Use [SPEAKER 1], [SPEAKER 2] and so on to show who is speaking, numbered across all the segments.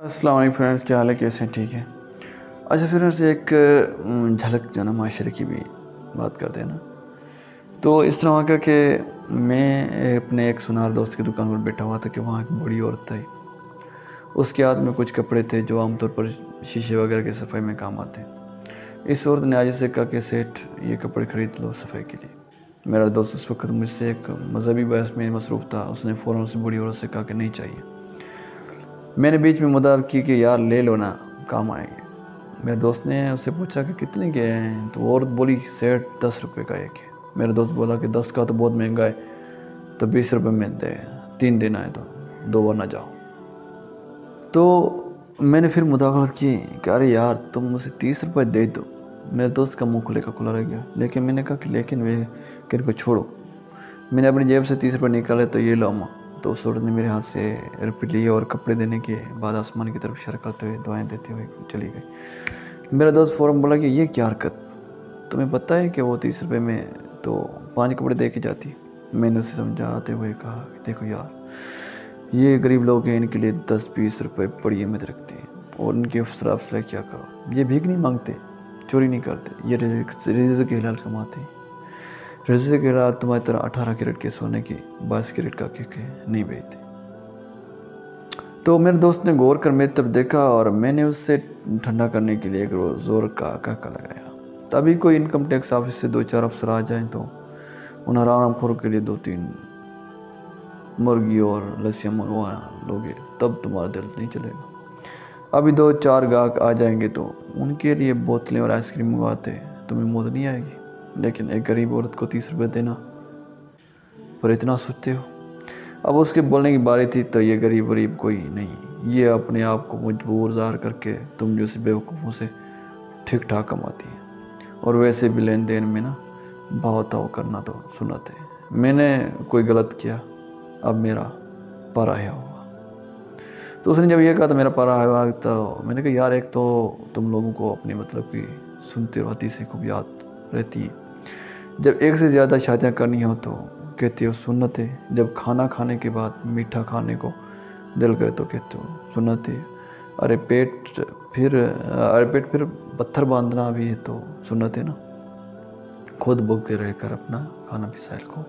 [SPEAKER 1] अस्सलाम वालेकुम फ्रेंड्स, क्या हाल है, कैसे हैं? ठीक है। अच्छा फ्रेंड्स, एक झलक जो है ना माशरे की भी बात करते हैं ना, तो इस तरह का कि मैं अपने एक सुनार दोस्त की दुकान पर बैठा हुआ था कि वहाँ एक बड़ी औरत थी। उसके हाथ में कुछ कपड़े थे जो आमतौर पर शीशे वगैरह की सफाई में काम आते हैं। इस औरत ने आज से कहा कि सेठ ये कपड़े खरीद लो सफाई के लिए। मेरा दोस्त उस वक्त मुझसे एक मजहबी बहस में मसरूफ़ था। उसने फ़ौरन से बूढ़ी औरत से कहा कि नहीं चाहिए। मैंने बीच में मदद की कि यार ले लो ना, काम आएंगे। मेरे दोस्त ने उससे पूछा कि कितने के हैं, तो औरत बोली सेठ 10 रुपये का एक है। मेरे दोस्त बोला कि 10 का तो बहुत महंगा है, तो 20 रुपये में दे, 3 दिन आए तो 2 बार ना जाओ। तो मैंने फिर मुदाखलत की कि अरे यार तुम मुझे 30 रुपये दे दो। मेरे दोस्त का मुँह खुले का खुला रह गया, लेकिन मैंने कहा कि लेकिन वे किन को छोड़ो। मैंने अपनी जेब से 30 रुपये निकाले तो ये लो अम्मा। तो उस औरत ने मेरे हाथ से रुपये लिए और कपड़े देने के बाद आसमान की तरफ इशारा करते हुए दुआएं देते हुए चली गई। मेरा दोस्त फ़ौरन बोला कि ये क्या हरकत, तुम्हें पता है कि वो 30 रुपये में तो 5 कपड़े दे के जाती। मैंने उसे समझाते हुए कहा कि देखो यार, ये गरीब लोग हैं, इनके लिए 10-20 रुपये बड़ी अहमियत रखती है और इनके शराब से क्या करो। ये भीख नहीं मांगते, चोरी नहीं करते, ये रिज़्क़ के हलाल कमाते हैं। रिज़्क़ के हलाल तुम्हारी तरह 18 कैरेट के सोने की 22 कैरेट का केक नहीं बेचते। तो मेरे दोस्त ने गौर कर मेरी तरफ देखा और मैंने उससे ठंडा करने के लिए एक ज़ोर का काका लगाया। तभी कोई इनकम टैक्स ऑफिस से 2-4 अफसर आ जाएं तो उन हरामखोरों के लिए 2-3 मुर्गी और लस्सियाँ मंगवा लोगे, तब तुम्हारा दिल नहीं चलेगा। अभी 2-4 गाहक आ जाएंगे तो उनके लिए बोतलें और आइसक्रीम मंगवाते, तुम्हें मौत नहीं आएगी। लेकिन एक गरीब औरत को 30 रुपये देना पर इतना सोचते हो। अब उसके बोलने की बारी थी तो ये गरीब कोई नहीं, ये अपने आप को मजबूर ज़ाहिर करके तुम जैसे बेवकूफ़ों से ठीक ठाक कमाती है। और वैसे भी लेन देन में ना भाव ताव करना तो सुनत है। मैंने कोई गलत किया, अब मेरा पारा है हुआ। तो उसने जब ये कहा तो मेरा पारा हुआ, तो मैंने कहा यार, एक तो तुम लोगों को अपने मतलब की सुनते हो हदीसें खूब याद रहती है। जब एक से ज़्यादा शादियाँ करनी हो तो कहते हो सुन्नत है। जब खाना खाने के बाद मीठा खाने को दिल करे तो कहते हो सुन्नत है। अरे पेट फिर पत्थर बांधना भी है तो सुन्नत है ना। खुद भूखे रहकर अपना खाना भी साहिल को।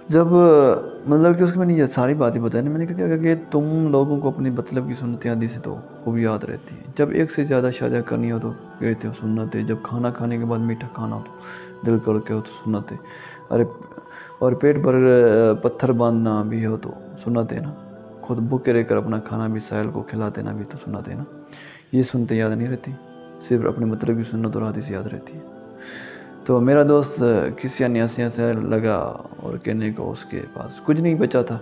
[SPEAKER 1] जब मतलब कि उसके मैंने ये सारी बातें बताई ना, मैंने कहा कि तुम लोगों को अपनी मतलब की सुन्नतें हदीसें तो खूब याद रहती है। जब एक से ज़्यादा शादियाँ करनी हो तो कहते हो सुन्नत है। जब खाना खाने के बाद मीठा खाना हो तो दिल करके हो तो सुन्नत है। अरे और पेट भर पत्थर बांधना भी हो तो सुन्नत है ना। खुद भूखे रहकर अपना खाना भी साहिल को खिला देना भी तो सुन्नत है ना। ये सुनते याद नहीं रहती, सिर्फ अपने मतलब की सुन्नत और हदीस याद रहती है। तो मेरा दोस्त किसी अन्यासिया से लगा और कहने को उसके पास कुछ नहीं बचा था।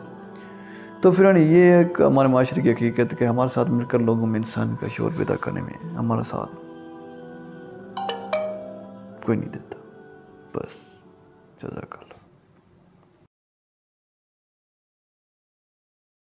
[SPEAKER 1] तो फिर ये एक हमारे माशरे की हकीकत कि हमारे साथ मिलकर लोगों में इंसान का शोर पैदा करने में हमारा साथ कोई नहीं देता। बस जज़ाकल्लाह।